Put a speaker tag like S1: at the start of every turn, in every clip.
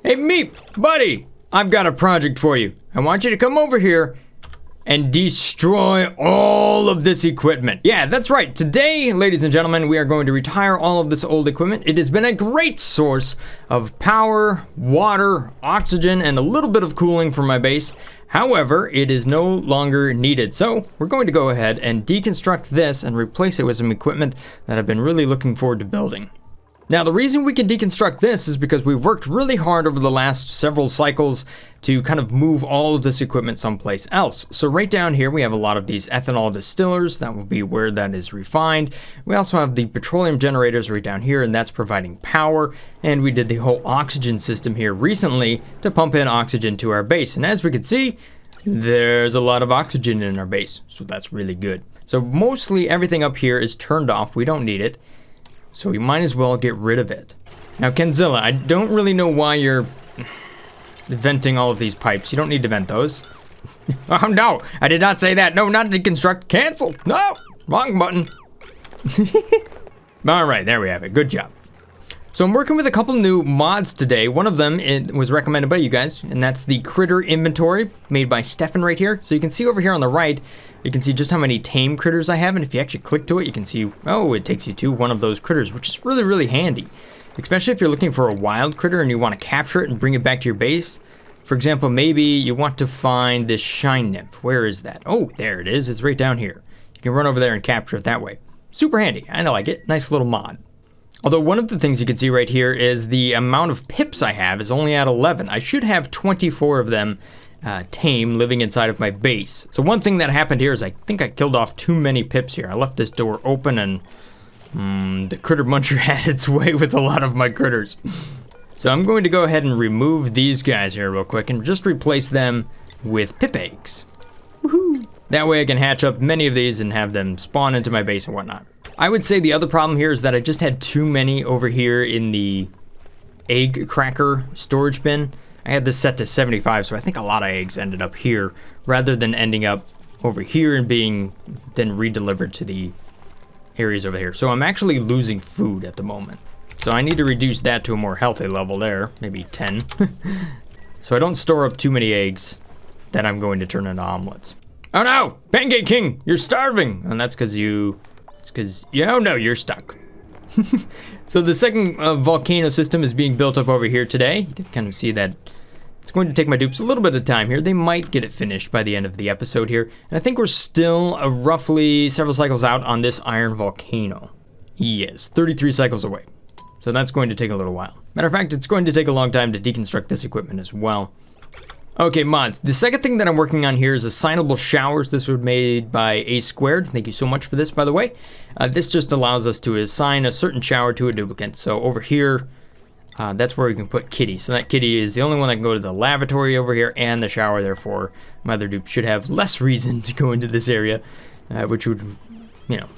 S1: Hey, Meep, buddy, I've got a project for you. I want you to come over here and destroy all of this equipment. Yeah, that's right. Today, ladies and gentlemen, we are going to retire all of this old equipment. It has been a great source of power, water, oxygen, and a little bit of cooling for my base. However, it is no longer needed. So we're going to go ahead and deconstruct this and replace it with some equipment that I've been really looking forward to building. Now, the reason we can deconstruct this is because we've worked really hard over the last several cycles to kind of move all of this equipment someplace else. So right down here, we have a lot of these ethanol distillers. That will be where that is refined. We also have the petroleum generators right down here, and that's providing power. And we did the whole oxygen system here recently to pump in oxygen to our base. And as we can see, there's a lot of oxygen in our base. So that's really good. So mostly everything up here is turned off. We don't need it. So we might as well get rid of it. Now, Kenzilla, I don't really know why you're venting all of these pipes. You don't need to vent those. Oh, no, I did not say that. No, not deconstruct. Cancel. No, wrong button. All right, there we have it. Good job. So I'm working with a couple new mods today. One of them was recommended by you guys, and that's the critter inventory made by Stefan right here. So you can see over here on the right, you can see just how many tame critters I have, and if you actually click to it, you can see, oh, it takes you to one of those critters, which is really, really handy. Especially if you're looking for a wild critter and you want to capture it and bring it back to your base. For example, maybe you want to find this shine nymph. Where is that? Oh, there it is. It's right down here. You can run over there and capture it that way. Super handy. I like it. Nice little mod. Although one of the things you can see right here is the amount of pips I have is only at 11. I should have 24 of them tame living inside of my base. So one thing that happened here is I think I killed off too many pips here. I left this door open and the critter muncher had its way with a lot of my critters. So I'm going to go ahead and remove these guys here real quick and just replace them with pip eggs. Woohoo! That way I can hatch up many of these and have them spawn into my base and whatnot. I would say the other problem here is that I just had too many over here in the egg cracker storage bin. I had this set to 75, so I think a lot of eggs ended up here rather than ending up over here and being then redelivered to the areas over here. So I'm actually losing food at the moment. So I need to reduce that to a more healthy level there, maybe 10. So I don't store up too many eggs that I'm going to turn into omelets. Oh no, Pancake King, you're starving. And that's because oh no, you're stuck. So the second volcano system is being built up over here today. You can kind of see that it's going to take my dupes a little bit of time here. They might get it finished by the end of the episode here. And I think we're still roughly several cycles out on this iron volcano. Yes, 33 cycles away. So that's going to take a little while. Matter of fact, it's going to take a long time to deconstruct this equipment as well. Okay, mods. The second thing that I'm working on here is Assignable Showers. This was made by A Squared. Thank you so much for this, by the way. This just allows us to assign a certain shower to a duplicate. So over here, that's where we can put Kitty. So that Kitty is the only one that can go to the lavatory over here and the shower. Therefore, my other dupes should have less reason to go into this area, which would,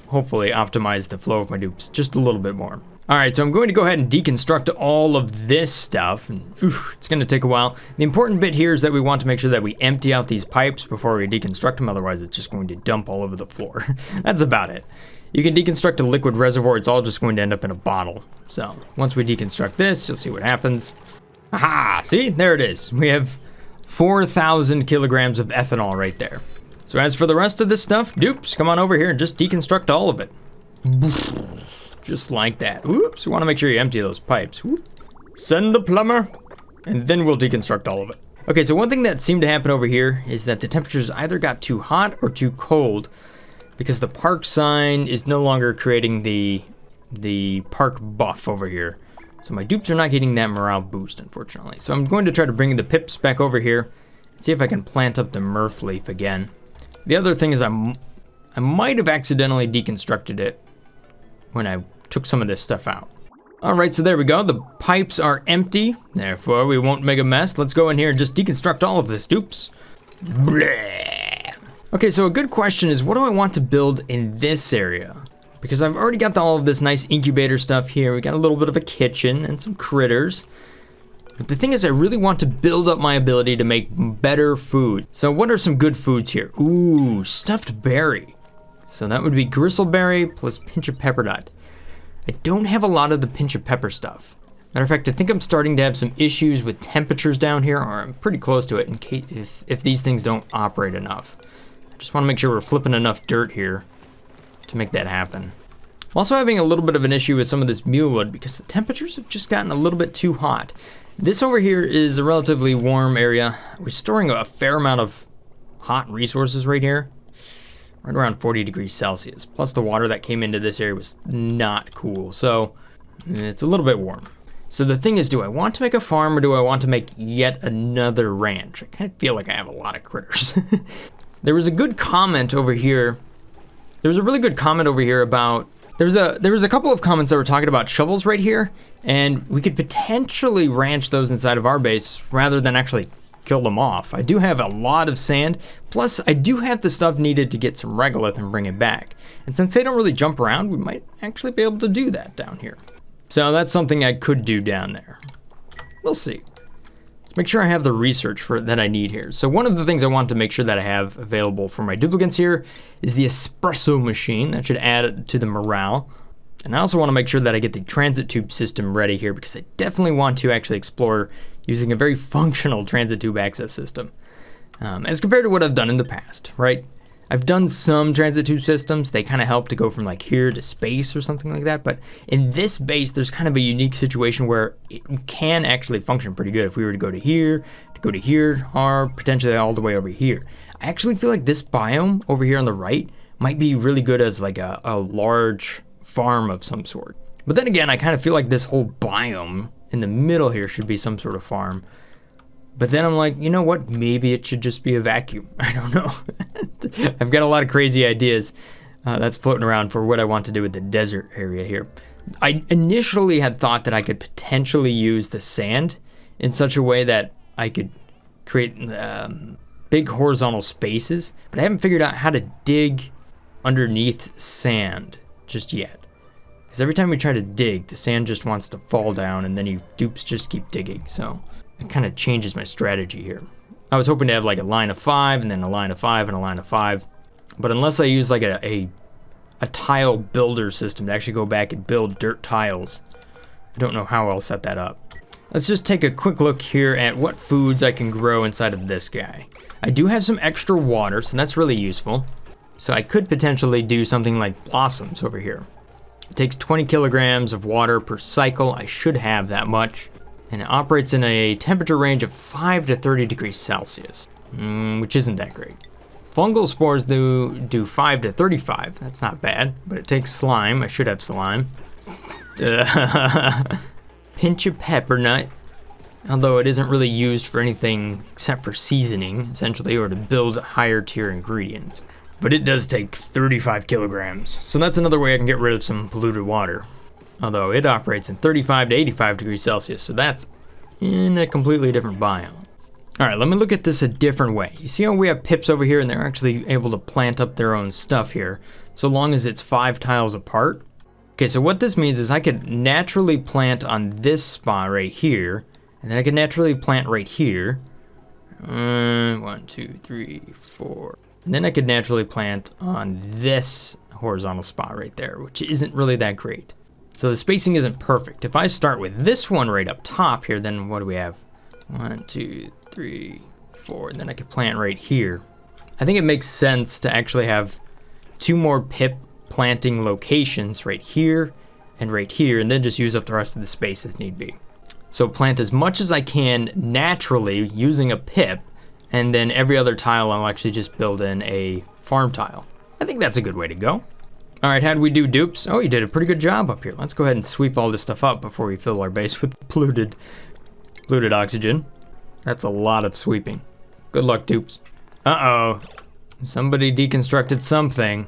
S1: hopefully optimize the flow of my dupes just a little bit more. All right, so I'm going to go ahead and deconstruct all of this stuff. And, it's going to take a while. The important bit here is that we want to make sure that we empty out these pipes before we deconstruct them. Otherwise, it's just going to dump all over the floor. That's about it. You can deconstruct a liquid reservoir. It's all just going to end up in a bottle. So once we deconstruct this, you'll see what happens. Aha! See? There it is. We have 4,000 kilograms of ethanol right there. So as for the rest of this stuff, dupes, come on over here and just deconstruct all of it. Just like that. Oops, you want to make sure you empty those pipes. Whoop. Send the plumber, and then we'll deconstruct all of it. Okay, so one thing that seemed to happen over here is that the temperatures either got too hot or too cold because the park sign is no longer creating the park buff over here. So my dupes are not getting that morale boost, unfortunately. So I'm going to try to bring the pips back over here and see if I can plant up the mirth leaf again. The other thing is I might have accidentally deconstructed it when I took some of this stuff out. All right, so there we go. The pipes are empty, therefore we won't make a mess. Let's go in here and just deconstruct all of this, dupes. Bleh. Okay, so a good question is, what do I want to build in this area? Because I've already got all of this nice incubator stuff here. We got a little bit of a kitchen and some critters. But the thing is, I really want to build up my ability to make better food. So what are some good foods here? Ooh, stuffed berry. So that would be gristleberry plus pinch of pepper dot. I don't have a lot of the pinch of pepper stuff. Matter of fact, I think I'm starting to have some issues with temperatures down here, or I'm pretty close to it in case if these things don't operate enough. I just want to make sure we're flipping enough dirt here to make that happen. I'm also having a little bit of an issue with some of this mealwood because the temperatures have just gotten a little bit too hot. This over here is a relatively warm area. We're storing a fair amount of hot resources right here. Right around 40 degrees Celsius. Plus the water that came into this area was not cool. So it's a little bit warm. So the thing is, do I want to make a farm or do I want to make yet another ranch? I kind of feel like I have a lot of critters. There was a good comment over here. There was a really good comment over here about, there was a couple of comments that were talking about shovels right here, and we could potentially ranch those inside of our base rather than actually kill them off. I do have a lot of sand, plus I do have the stuff needed to get some regolith and bring it back. And since they don't really jump around, we might actually be able to do that down here. So that's something I could do down there. We'll see. Let's make sure I have the research that I need here. So one of the things I want to make sure that I have available for my duplicants here is the espresso machine. That should add to the morale. And I also want to make sure that I get the transit tube system ready here because I definitely want to actually explore using a very functional transit tube access system. As compared to what I've done in the past, right? I've done some transit tube systems. They kind of help to go from like here to space or something like that. But in this base, there's kind of a unique situation where it can actually function pretty good. If we were to go to here, or potentially all the way over here. I actually feel like this biome over here on the right might be really good as like a large farm of some sort. But then again, I kind of feel like this whole biome in the middle here should be some sort of farm. But then I'm like, you know what? Maybe it should just be a vacuum. I don't know. I've got a lot of crazy ideas that's floating around for what I want to do with the desert area here. I initially had thought that I could potentially use the sand in such a way that I could create big horizontal spaces, but I haven't figured out how to dig underneath sand just yet. Because every time we try to dig, the sand just wants to fall down and then you dupes just keep digging. So it kind of changes my strategy here. I was hoping to have like a line of 5 and then a line of 5 and a line of 5. But unless I use like a tile builder system to actually go back and build dirt tiles, I don't know how I'll set that up. Let's just take a quick look here at what foods I can grow inside of this guy. I do have some extra water, so that's really useful. So I could potentially do something like blossoms over here. It takes 20 kilograms of water per cycle. I should have that much. And it operates in a temperature range of 5 to 30 degrees Celsius, which isn't that great. Fungal spores do 5 to 35. That's not bad, but it takes slime. I should have slime. Pinch of pepper nut, although it isn't really used for anything except for seasoning, essentially, or to build higher tier ingredients. But it does take 35 kilograms, so that's another way I can get rid of some polluted water. Although it operates in 35 to 85 degrees Celsius, so that's in a completely different biome. All right, let me look at this a different way. You see how we have pips over here and they're actually able to plant up their own stuff here, so long as it's 5 tiles apart. Okay, so what this means is I could naturally plant on this spot right here, and then I could naturally plant right here. 1, 2, 3, 4. And then I could naturally plant on this horizontal spot right there, which isn't really that great. So the spacing isn't perfect. If I start with this one right up top here, then what do we have? 1, 2, 3, 4, and then I could plant right here. I think it makes sense to actually have 2 more pip planting locations right here, and then just use up the rest of the space as need be. So plant as much as I can naturally using a pip, and then every other tile I'll actually just build in a farm tile. I think that's a good way to go. All right, how do we do dupes? Oh, you did a pretty good job up here. Let's go ahead and sweep all this stuff up before we fill our base with polluted oxygen. That's a lot of sweeping. Good luck, dupes. Uh-oh. Somebody deconstructed something.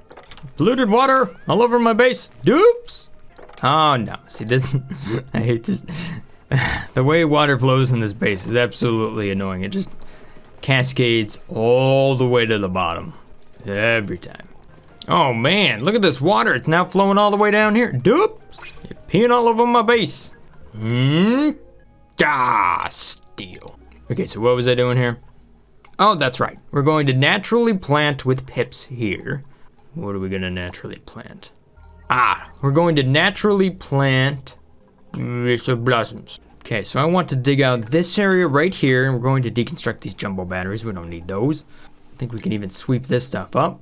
S1: Polluted water all over my base. Dupes! Oh, no. See, this... I hate this. The way water flows in this base is absolutely annoying. It just cascades all the way to the bottom. Every time. Oh man, look at this water. It's now flowing all the way down here. Dupes! You're peeing all over my base. Steal. Okay, so what was I doing here? Oh, that's right. We're going to naturally plant with pips here. What are we going to naturally plant? We're going to naturally plant Mr. Blossoms. Okay, so I want to dig out this area right here, and we're going to deconstruct these jumbo batteries. We don't need those. I think we can even sweep this stuff up.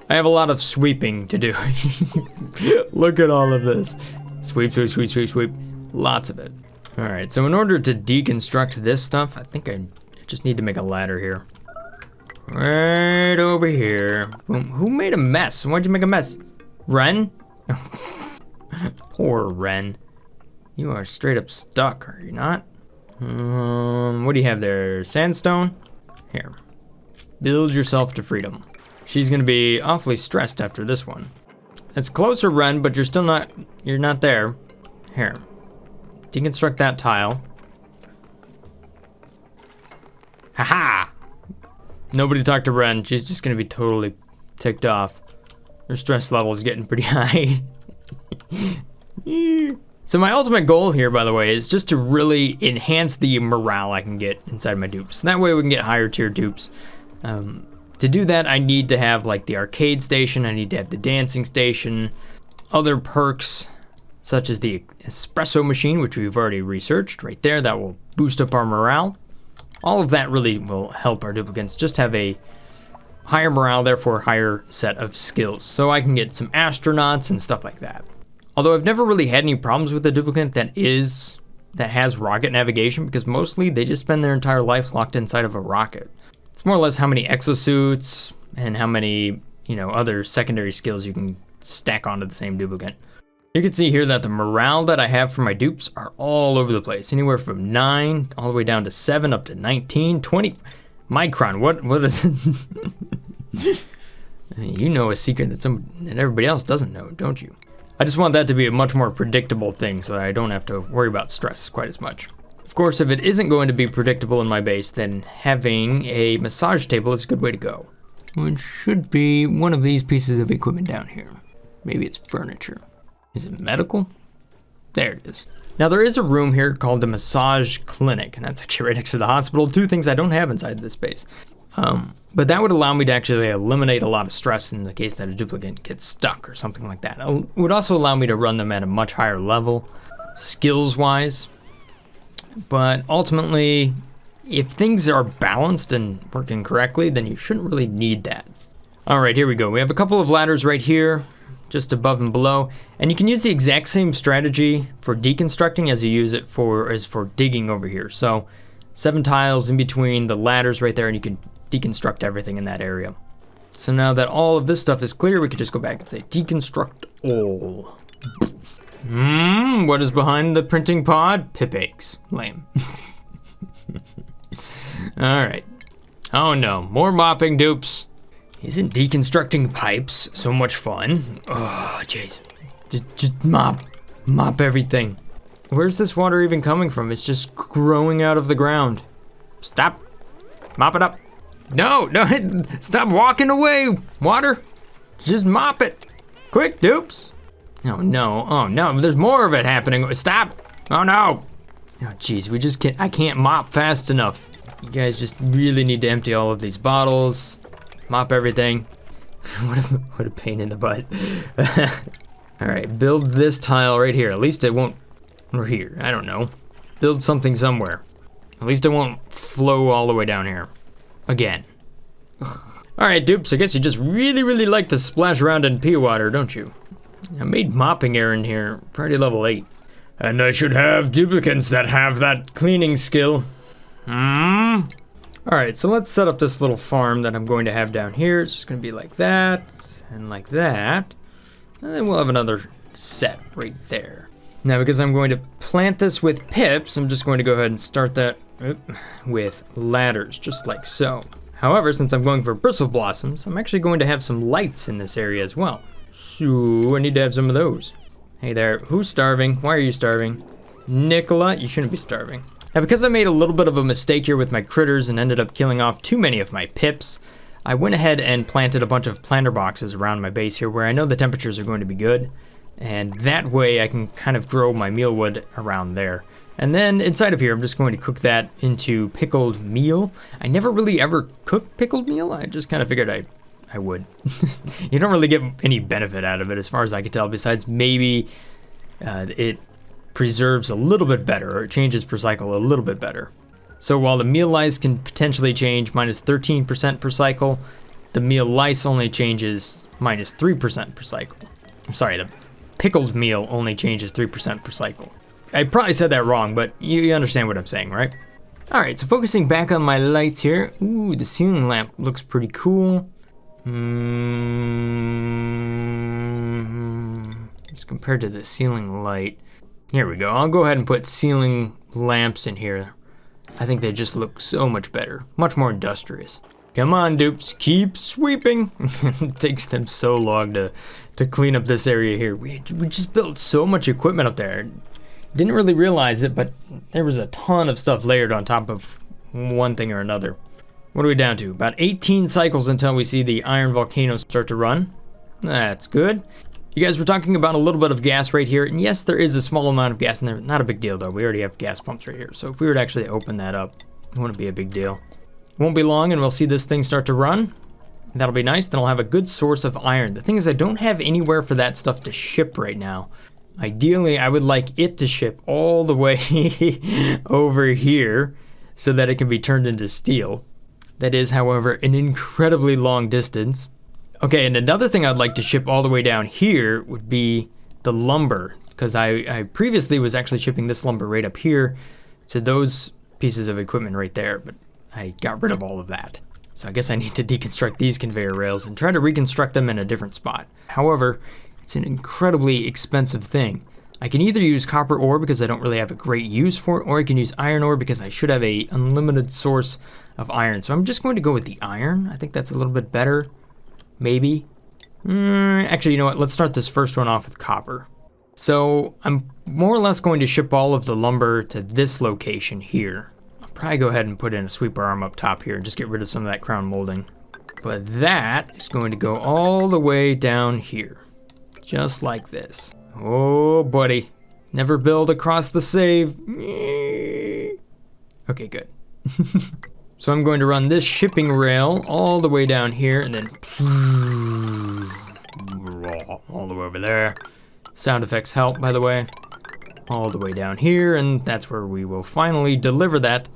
S1: I have a lot of sweeping to do. Look at all of this. Sweep, sweep, sweep, sweep, sweep. Lots of it. All right, so in order to deconstruct this stuff, I think I just need to make a ladder here. Right over here. Boom. Who made a mess? Why'd you make a mess? Ren? Poor Ren. You are straight up stuck, are you not? What do you have there? Sandstone? Here. Build yourself to freedom. She's gonna be awfully stressed after this one. It's closer, Ren, but you're not there. Here. Deconstruct that tile. Haha! Nobody talk to Ren. She's just gonna be totally ticked off. Her stress level is getting pretty high. So my ultimate goal here, by the way, is just to really enhance the morale I can get inside my dupes. That way we can get higher tier dupes. To do that, I need to have like the arcade station, I need to have the dancing station, other perks such as the espresso machine, which we've already researched right there. That will boost up our morale. All of that really will help our duplicants just have a higher morale, therefore higher set of skills. So I can get some astronauts and stuff like that. Although I've never really had any problems with a duplicant that has rocket navigation, because mostly they just spend their entire life locked inside of a rocket. It's more or less how many exosuits and how many, other secondary skills you can stack onto the same duplicant. You can see here that the morale that I have for my dupes are all over the place. Anywhere from 9 all the way down to 7 up to 19, 20. Micron, what is it? You know a secret that everybody else doesn't know, don't you? I just want that to be a much more predictable thing so that I don't have to worry about stress quite as much. Of course, if it isn't going to be predictable in my base, then having a massage table is a good way to go. Which should be one of these pieces of equipment down here. Maybe it's furniture. Is it medical? There it is. Now there is a room here called the massage clinic, and that's actually right next to the hospital. 2 things I don't have inside this base. But that would allow me to actually eliminate a lot of stress in the case that a duplicate gets stuck or something like that. It would also allow me to run them at a much higher level, skills-wise. But ultimately, if things are balanced and working correctly, then you shouldn't really need that. All right, here we go. We have a couple of ladders right here, just above and below. And you can use the exact same strategy for deconstructing as you use it for digging over here. So 7 tiles in between the ladders right there, and you can deconstruct everything in that area. So now that all of this stuff is clear, we could just go back and say deconstruct all. What is behind the printing pod? Pip eggs. Lame. Alright. Oh no, more mopping dupes. Isn't deconstructing pipes so much fun? Oh, jeez. Just mop everything. Where's this water even coming from? It's just growing out of the ground. Stop. Mop it up. No, stop walking away, water. Just mop it. Quick, dupes. Oh no, there's more of it happening. Stop. Oh no. Oh jeez, I can't mop fast enough. You guys just really need to empty all of these bottles. Mop everything. What a pain in the butt. All right, build this tile right here. At least it won't, or here, I don't know. Build something somewhere. At least it won't flow all the way down here. Again. All right, dupes, I guess you just really like to splash around in pea water, don't you? I made mopping air in here, priority level 8. And I should have duplicates that have that cleaning skill. All right, so let's set up this little farm that I'm going to have down here. It's just gonna be like that, and like that. And then we'll have another set right there. Now, because I'm going to plant this with pips, I'm just going to go ahead and start that with ladders, just like so. However, since I'm going for bristle blossoms, I'm actually going to have some lights in this area as well. So I need to have some of those. Hey there, who's starving? Why are you starving? Nicola, you shouldn't be starving. Now, because I made a little bit of a mistake here with my critters and ended up killing off too many of my pips, I went ahead and planted a bunch of planter boxes around my base here where I know the temperatures are going to be good. And that way I can kind of grow my mealwood around there. And then inside of here, I'm just going to cook that into pickled meal. I never really ever cooked pickled meal. I just kind of figured I would. You don't really get any benefit out of it as far as I can tell, besides maybe it preserves a little bit better, or it changes per cycle a little bit better. So while the meal lice can potentially change minus 13% per cycle, the meal lice only changes minus 3% per cycle. I'm sorry, the pickled meal only changes 3% per cycle. I probably said that wrong, but you understand what I'm saying, right? All right, so focusing back on my lights here. Ooh, the ceiling lamp looks pretty cool. Just compared to the ceiling light. Here we go. I'll go ahead and put ceiling lamps in here. I think they just look so much better, much more industrious. Come on, dupes, keep sweeping. It takes them so long to clean up this area here. We just built so much equipment up there. Didn't really realize it, but there was a ton of stuff layered on top of one thing or another. What are we down to? About 18 cycles until we see the iron volcanoes start to run. That's good. You guys were talking about a little bit of gas right here, and yes, there is a small amount of gas in there. Not a big deal though. We already have gas pumps right here, so if we were to actually open that up, it wouldn't be a big deal. Won't be long and we'll see this thing start to run. That'll be nice. Then I'll have a good source of iron. The thing is, I don't have anywhere for that stuff to ship right now. Ideally, I would like it to ship all the way over here so that it can be turned into steel. That is, however, an incredibly long distance. Okay, and another thing I'd like to ship all the way down here would be the lumber, because I previously was actually shipping this lumber right up here to those pieces of equipment right there, but I got rid of all of that. So I guess I need to deconstruct these conveyor rails and try to reconstruct them in a different spot. However, it's an incredibly expensive thing. I can either use copper ore because I don't really have a great use for it, or I can use iron ore because I should have a unlimited source of iron. So I'm just going to go with the iron. I think that's a little bit better. Maybe. Actually, you know what? Let's start this first one off with copper. So I'm more or less going to ship all of the lumber to this location here. I'll probably go ahead and put in a sweeper arm up top here and just get rid of some of that crown molding. But that is going to go all the way down here. Just like this. Oh, buddy. Never build across the save. Okay, good. So I'm going to run this shipping rail all the way down here and then all the way over there. Sound effects help, by the way. All the way down here, and that's where we will finally deliver that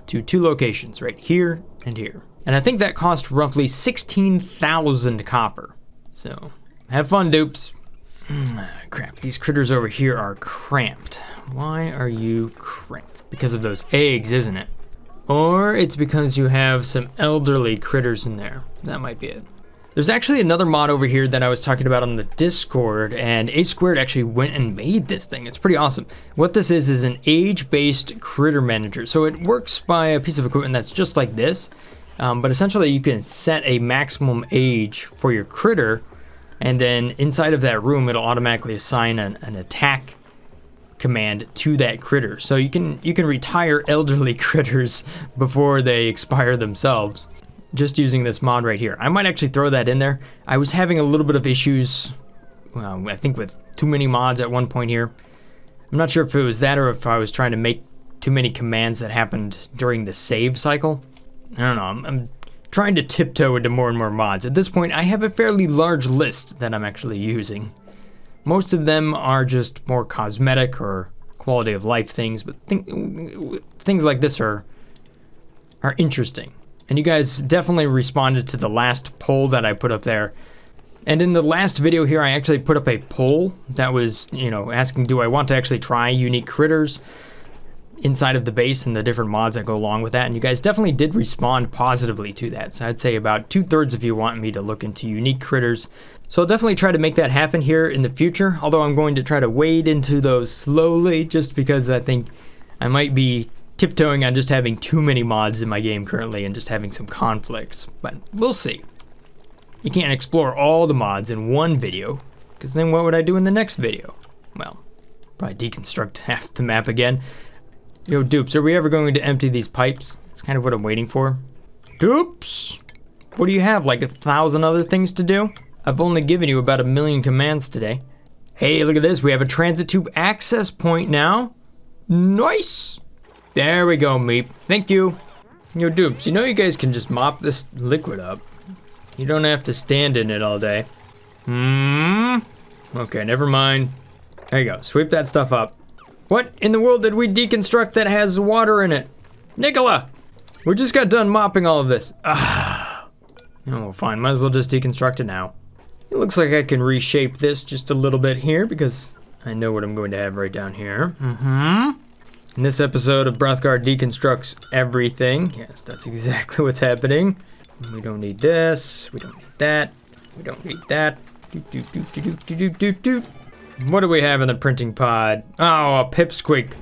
S1: to two locations, right here and here. And I think that cost roughly 16,000 copper. So have fun, dupes. Crap, these critters over here are cramped. Why are you cramped? Because of those eggs, isn't it? Or it's because you have some elderly critters in there. That might be it. There's actually another mod over here that I was talking about on the Discord, and A Squared actually went and made this thing. It's pretty awesome. What this is an age-based critter manager. So it works by a piece of equipment that's just like this, but essentially you can set a maximum age for your critter, and then inside of that room, it'll automatically assign an attack command to that critter. So you can retire elderly critters before they expire themselves, just using this mod right here. I might actually throw that in there. I was having a little bit of issues, well, I think with too many mods at one point here. I'm not sure if it was that or if I was trying to make too many commands that happened during the save cycle. I don't know. I'm trying to tiptoe into more and more mods. At this point, I have a fairly large list that I'm actually using. Most of them are just more cosmetic or quality of life things, but things like this are interesting. And you guys definitely responded to the last poll that I put up there. And in the last video here, I actually put up a poll that was, asking, do I want to actually try unique critters inside of the base and the different mods that go along with that? And you guys definitely did respond positively to that. So I'd say about 2/3 of you want me to look into unique critters. So I'll definitely try to make that happen here in the future, although I'm going to try to wade into those slowly just because I think I might be tiptoeing on just having too many mods in my game currently and just having some conflicts, but we'll see. You can't explore all the mods in one video, because then what would I do in the next video? Well, probably deconstruct half the map again. Yo, dupes, are we ever going to empty these pipes? That's kind of what I'm waiting for. Dupes! What do you have, like 1,000 other things to do? I've only given you about 1 million commands today. Hey, look at this, we have a transit tube access point now. Nice! There we go, Meep. Thank you. Yo, dupes, you guys can just mop this liquid up. You don't have to stand in it all day. Okay, never mind. There you go. Sweep that stuff up. What in the world did we deconstruct that has water in it? Nicola! We just got done mopping all of this. Ah. Oh, fine. Might as well just deconstruct it now. It looks like I can reshape this just a little bit here because I know what I'm going to have right down here. In this episode of Brothgar deconstructs everything. Yes, that's exactly what's happening. We don't need this. We don't need that. We don't need that. What do we have in the printing pod? Oh, a pipsqueak.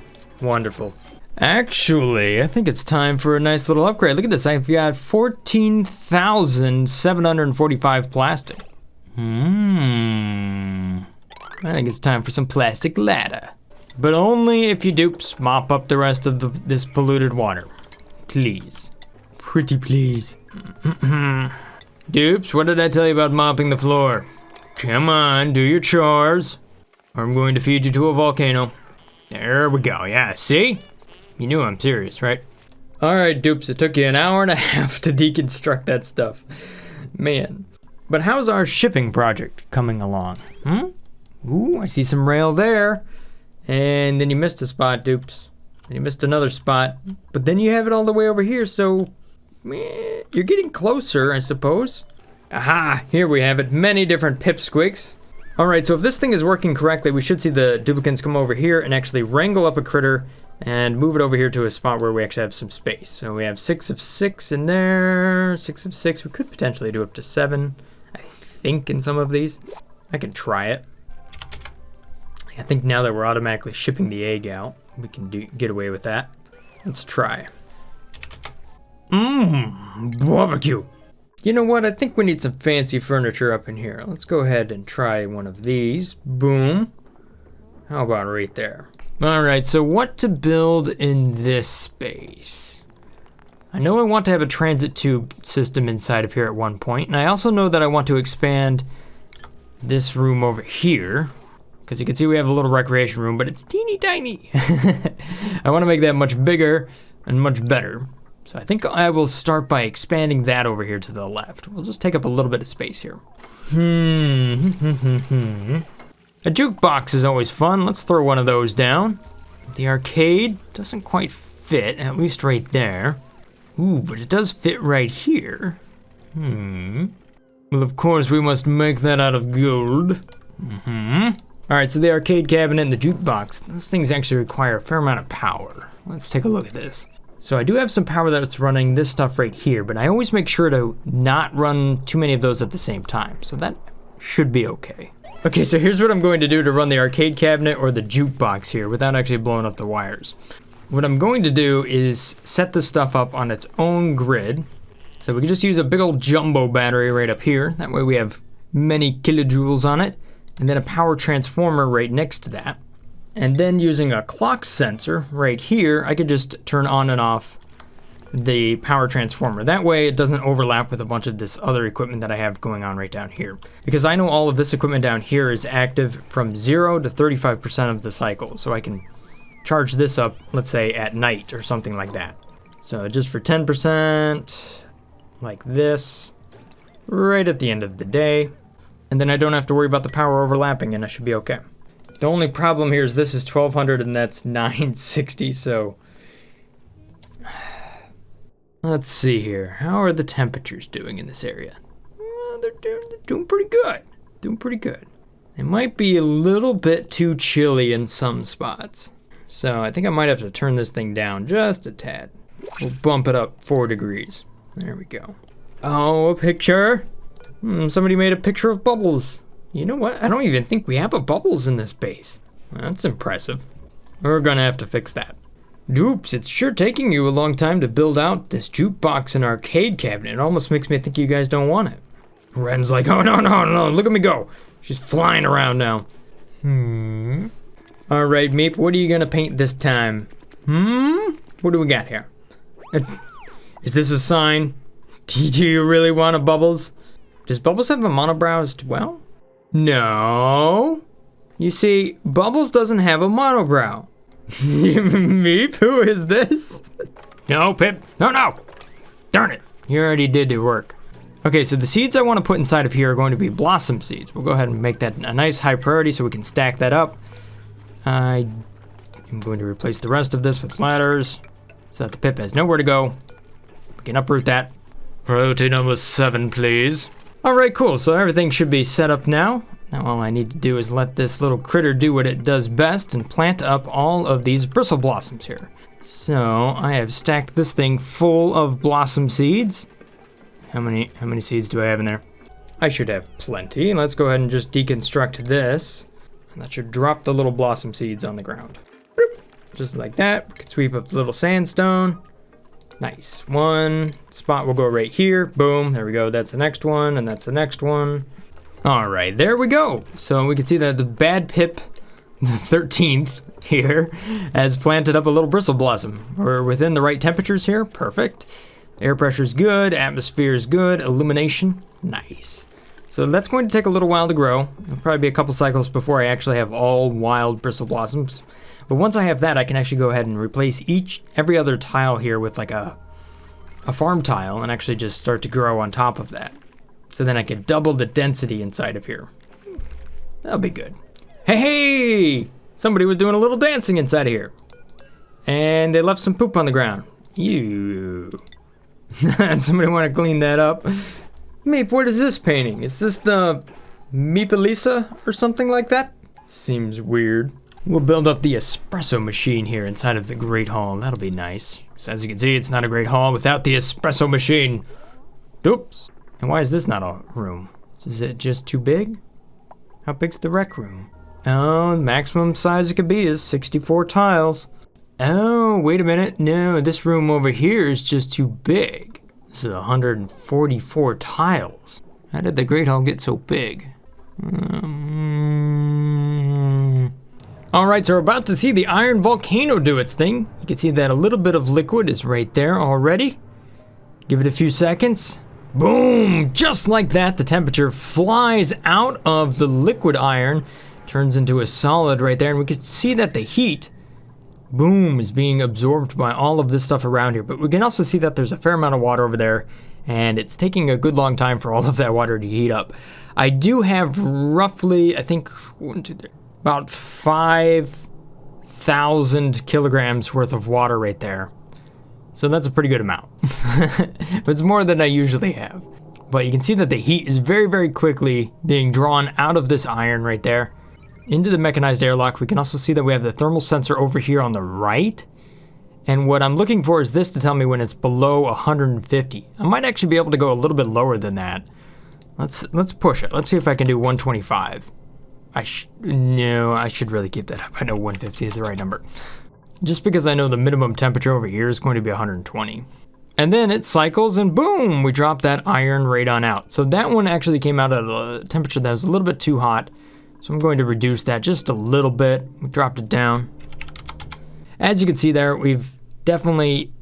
S1: Wonderful. Actually, I think it's time for a nice little upgrade. Look at this. I've got 14,745 plastic. I think it's time for some plastic ladder. But only if you dupes mop up the rest of this polluted water. Please. Pretty please. Dupes, what did I tell you about mopping the floor? Come on, do your chores, or I'm going to feed you to a volcano. There we go, yeah, see? You knew I'm serious, right? Alright, dupes, it took you an hour and a half to deconstruct that stuff. Man. But how's our shipping project coming along? Ooh, I see some rail there. And then you missed a spot, dupes. And you missed another spot. But then you have it all the way over here, so you're getting closer, I suppose. Aha, here we have it. Many different pipsqueaks. Alright, so if this thing is working correctly, we should see the duplicates come over here and actually wrangle up a critter and move it over here to a spot where we actually have some space. So we have 6 of 6 in there, 6 of 6. We could potentially do up to 7, I think, in some of these. I can try it. I think now that we're automatically shipping the egg out, we can get away with that. Let's try. Barbecue. You know what? I think we need some fancy furniture up in here. Let's go ahead and try one of these. Boom. How about right there? All right, so what to build in this space? I know I want to have a transit tube system inside of here at one point, and I also know that I want to expand this room over here. Because you can see we have a little recreation room, but it's teeny tiny. I want to make that much bigger and much better. So I think I will start by expanding that over here to the left. We'll just take up a little bit of space here. A jukebox is always fun. Let's throw one of those down. The arcade doesn't quite fit, at least right there. Ooh, but it does fit right here. Well, of course, we must make that out of gold. Alright, so the arcade cabinet and the jukebox, those things actually require a fair amount of power. Let's take a look at this. So I do have some power that's running this stuff right here, but I always make sure to not run too many of those at the same time. So that should be okay. Okay, so here's what I'm going to do to run the arcade cabinet or the jukebox here without actually blowing up the wires. What I'm going to do is set this stuff up on its own grid. So we can just use a big old jumbo battery right up here. That way we have many kilojoules on it. And then a power transformer right next to that. And then using a clock sensor right here, I could just turn on and off the power transformer. That way it doesn't overlap with a bunch of this other equipment that I have going on right down here. Because I know all of this equipment down here is active from 0 to 35% of the cycle. So I can charge this up, let's say at night or something like that. So just for 10%, like this, right at the end of the day. And then I don't have to worry about the power overlapping and I should be okay. The only problem here is this is 1200 and that's 960, so let's see here. How are the temperatures doing in this area? Well, they're doing pretty good. Doing pretty good. It might be a little bit too chilly in some spots. So I think I might have to turn this thing down just a tad. We'll bump it up 4 degrees. There we go. Oh, a picture. Somebody made a picture of bubbles. You know what? I don't even think we have a bubbles in this base. That's impressive. We're gonna have to fix that. Dupes, it's sure taking you a long time to build out this jukebox and arcade cabinet. It almost makes me think you guys don't want it. Ren's like, oh no, look at me go. She's flying around now. All right, Meep, what are you gonna paint this time? What do we got here? Is this a sign? Do you really want a Bubbles? Does Bubbles have a monobrow as well? No. You see, Bubbles doesn't have a monobrow. Meep, who is this? No, Pip. No. Darn it. You already did your work. Okay, so the seeds I want to put inside of here are going to be blossom seeds. We'll go ahead and make that a nice high priority so we can stack that up. I I'm going to replace the rest of this with ladders so that the pip has nowhere to go. We can uproot that. Priority number 7, please. All right, cool. So everything should be set up now. Now all I need to do is let this little critter do what it does best and plant up all of these bristle blossoms here. So I have stacked this thing full of blossom seeds. How many seeds do I have in there? I should have plenty. Let's go ahead and just deconstruct this. And that should drop the little blossom seeds on the ground. Boop. Just like that. We can sweep up the little sandstone. Nice. One spot will go right here. Boom. There we go. That's the next one, and that's the next one. All right, there we go. So we can see that the bad pip, the 13th here, has planted up a little bristle blossom. We're within the right temperatures here. Perfect. Air pressure's good. Atmosphere's good. Illumination. Nice. So that's going to take a little while to grow. It'll probably be a couple cycles before I actually have all wild bristle blossoms. But once I have that, I can actually go ahead and replace every other tile here with like a farm tile and actually just start to grow on top of that. So then I could double the density inside of here. That'll be good. Hey! Somebody was doing a little dancing inside of here. And they left some poop on the ground. Ew. Somebody want to clean that up? Meep, what is this painting? Is this the Meepalisa or something like that? Seems weird. We'll build up the espresso machine here inside of the Great Hall. That'll be nice. So as you can see, it's not a Great Hall without the espresso machine. Oops. And why is this not a room? Is it just too big? How big's the rec room? Oh, the maximum size it could be is 64 tiles. Oh, wait a minute. No, this room over here is just too big. This is 144 tiles. How did the Great Hall get so big? All right, so we're about to see the iron volcano do its thing. You can see that a little bit of liquid is right there already. Give it a few seconds. Boom! Just like that, the temperature flies out of the liquid iron, turns into a solid right there, and we can see that the heat, boom, is being absorbed by all of this stuff around here. But we can also see that there's a fair amount of water over there, and it's taking a good long time for all of that water to heat up. I do have roughly, I think, about 5,000 kilograms worth of water right there. So that's a pretty good amount. But it's more than I usually have. But you can see that the heat is very, very quickly being drawn out of this iron right there into the mechanized airlock. We can also see that we have the thermal sensor over here on the right. And what I'm looking for is this to tell me when it's below 150. I might actually be able to go a little bit lower than that. Let's push it. Let's see if I can do 125. No, I should really keep that up. I know 150 is the right number. Just because I know the minimum temperature over here is going to be 120. And then it cycles and boom, we drop that iron right on out. So that one actually came out at a temperature that was a little bit too hot. So I'm going to reduce that just a little bit. We dropped it down. As you can see there, we've definitely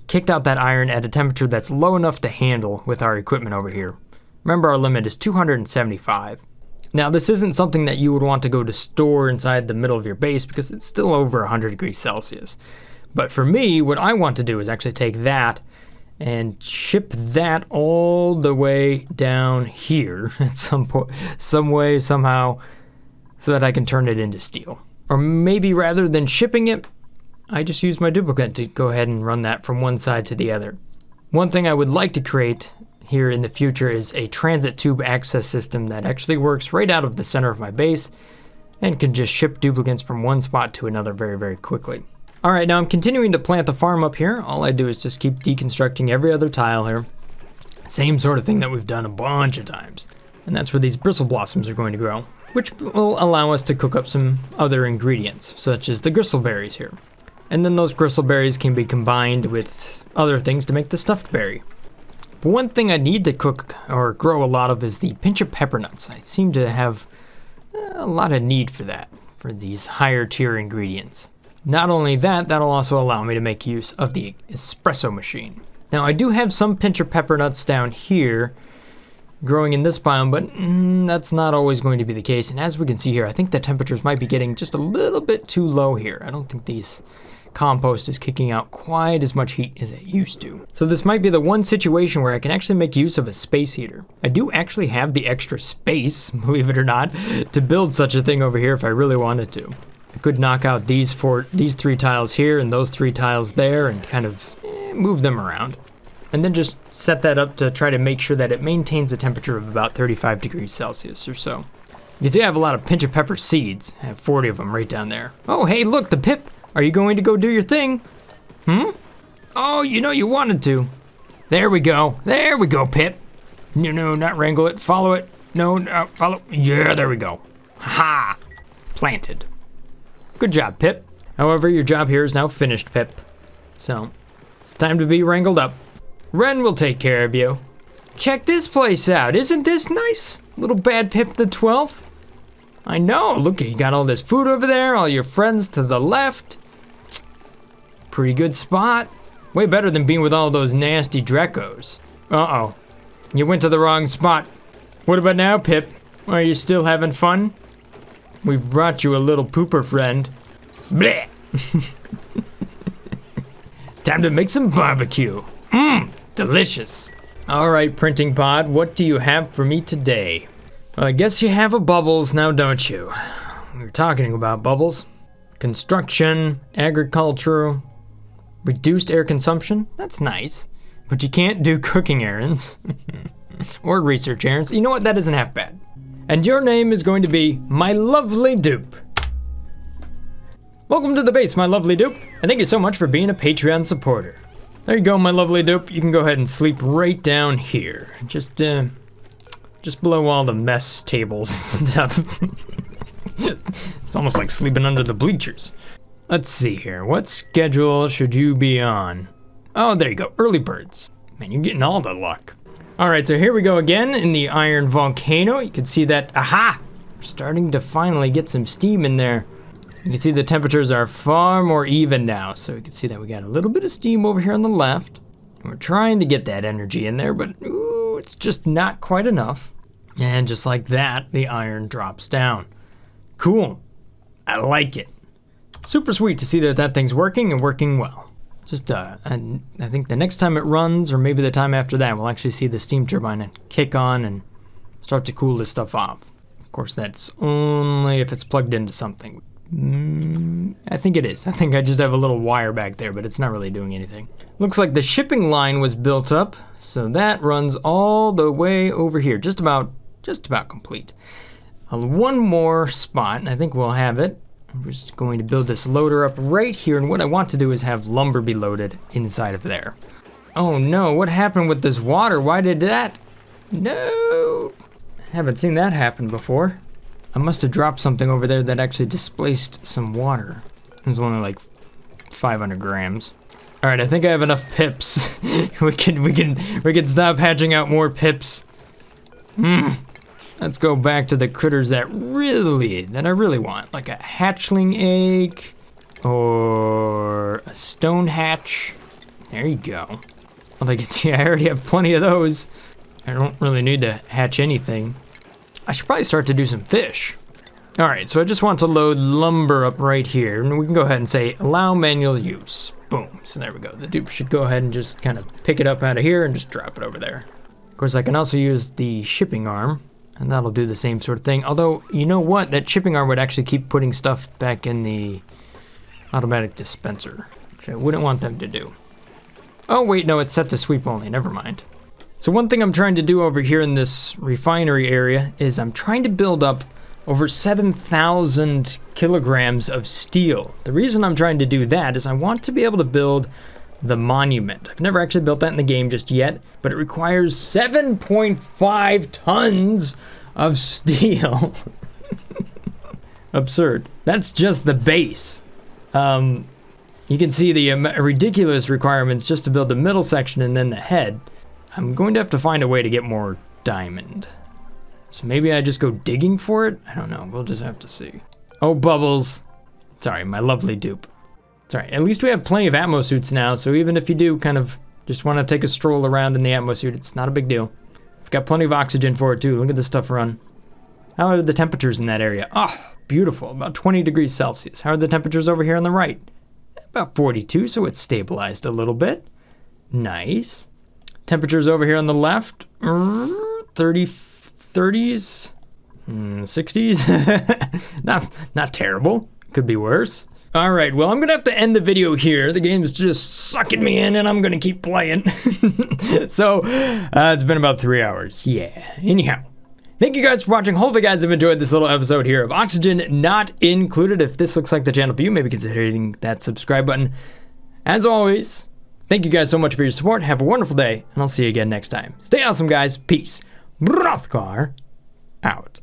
S1: kicked out that iron at a temperature that's low enough to handle with our equipment over here. Remember, our limit is 275. Now, this isn't something that you would want to go to store inside the middle of your base because it's still over 100 degrees Celsius. But for me, what I want to do is actually take that and ship that all the way down here at some point, some way, somehow, so that I can turn it into steel. Or maybe rather than shipping it, I just use my duplicate to go ahead and run that from one side to the other. One thing I would like to create here in the future is a transit tube access system that actually works right out of the center of my base and can just ship duplicates from one spot to another very, very quickly. All right, now I'm continuing to plant the farm up here. All I do is just keep deconstructing every other tile here. Same sort of thing that we've done a bunch of times. And that's where these bristle blossoms are going to grow, which will allow us to cook up some other ingredients, such as the gristleberries here. And then those gristleberries can be combined with other things to make the stuffed berry. But one thing I need to cook or grow a lot of is the pinch of pepper nuts. I seem to have a lot of need for that, for these higher tier ingredients. Not only that, that'll also allow me to make use of the espresso machine. Now I do have some pinch of pepper nuts down here growing in this biome, but that's not always going to be the case. And as we can see here, I think the temperatures might be getting just a little bit too low here. I don't think these compost is kicking out quite as much heat as it used to. So this might be the one situation where I can actually make use of a space heater. I do actually have the extra space, believe it or not, to build such a thing over here if I really wanted to. could knock out these 3 tiles here and those 3 tiles there and kind of move them around. And then just set that up to try to make sure that it maintains a temperature of about 35 degrees Celsius or so. You can see I have a lot of pinch of pepper seeds. I have 40 of them right down there. Oh, hey, look, the pip. Are you going to go do your thing? Oh, you know you wanted to. There we go. There we go, Pip. No, not wrangle it. Follow it. No, follow. Yeah, there we go. Ha! Planted. Good job, Pip. However, your job here is now finished, Pip. So, it's time to be wrangled up. Ren will take care of you. Check this place out. Isn't this nice? Little bad Pip the 12th. I know. Look, you got all this food over there, all your friends to the left. Pretty good spot. Way better than being with all those nasty Drecos. Uh-oh. You went to the wrong spot. What about now, Pip? Are you still having fun? We've brought you a little pooper friend. Bleh! Time to make some barbecue. Delicious. All right, Printing Pod, what do you have for me today? Well, I guess you have a Bubbles now, don't you? We were talking about Bubbles. Construction, agriculture, reduced air consumption. That's nice. But you can't do cooking errands. Or research errands. You know what? That isn't half bad. And your name is going to be My Lovely Dupe. Welcome to the base, my lovely dupe. And thank you so much for being a Patreon supporter. There you go, my lovely dupe. You can go ahead and sleep right down here. Just below all the mess tables and stuff. It's almost like sleeping under the bleachers. Let's see here. What schedule should you be on? Oh, there you go. Early birds. Man, you're getting all the luck. All right, so here we go again in the iron volcano. You can see that, aha! We're starting to finally get some steam in there. You can see the temperatures are far more even now. So you can see that we got a little bit of steam over here on the left. And we're trying to get that energy in there, but ooh, it's just not quite enough. And just like that, the iron drops down. Cool. I like it. Super sweet to see that that thing's working and working well. Just, and I think the next time it runs, or maybe the time after that, we'll actually see the steam turbine kick on and start to cool this stuff off. Of course, that's only if it's plugged into something. I think it is. I think I just have a little wire back there, but it's not really doing anything. Looks like the shipping line was built up, so that runs all the way over here, just about complete. One more spot, and I think we'll have it. I'm just going to build this loader up right here, and what I want to do is have lumber be loaded inside of there. Oh no, what happened with this water? Why did that? No! Haven't seen that happen before. I must have dropped something over there that actually displaced some water. It was only like 500 grams. All right, I think I have enough pips. we can stop hatching out more pips. Let's go back to the critters that I really want, like a hatchling egg or a stone hatch. There you go. Well, I can see I already have plenty of those. I don't really need to hatch anything. I should probably start to do some fish. All right, so I just want to load lumber up right here, and we can go ahead and say allow manual use. Boom. So there we go. The dupe should go ahead and just kind of pick it up out of here and just drop it over there. Of course, I can also use the shipping arm. And that'll do the same sort of thing. Although, you know what? That shipping arm would actually keep putting stuff back in the automatic dispenser, which I wouldn't want them to do. Oh, wait, no, it's set to sweep only. Never mind. So one thing I'm trying to do over here in this refinery area is I'm trying to build up over 7,000 kilograms of steel. The reason I'm trying to do that is I want to be able to build the monument. I've never actually built that in the game just yet, but it requires 7.5 tons of steel. Absurd. That's just the base. You can see the ridiculous requirements just to build the middle section and then the head. I'm going to have to find a way to get more diamond. So maybe I just go digging for it? I don't know. We'll just have to see. Oh, Bubbles. Sorry, my lovely dupe. Sorry, at least we have plenty of atmo suits now, so even if you do kind of just want to take a stroll around in the atmo suit, it's not a big deal. We've got plenty of oxygen for it too. Look at this stuff run. How are the temperatures in that area? Oh, beautiful. About 20 degrees Celsius. How are the temperatures over here on the right? About 42, so it's stabilized a little bit. Nice. Temperatures over here on the left, 30s, 60s. Not terrible. Could be worse. All right, well, I'm gonna have to end the video here. The game's just sucking me in and I'm gonna keep playing. So, it's been about 3 hours. Yeah, anyhow. Thank you guys for watching. Hopefully you guys have enjoyed this little episode here of Oxygen Not Included. If this looks like the channel for you, maybe consider hitting that subscribe button. As always, thank you guys so much for your support. Have a wonderful day, and I'll see you again next time. Stay awesome, guys. Peace. Brothgar out.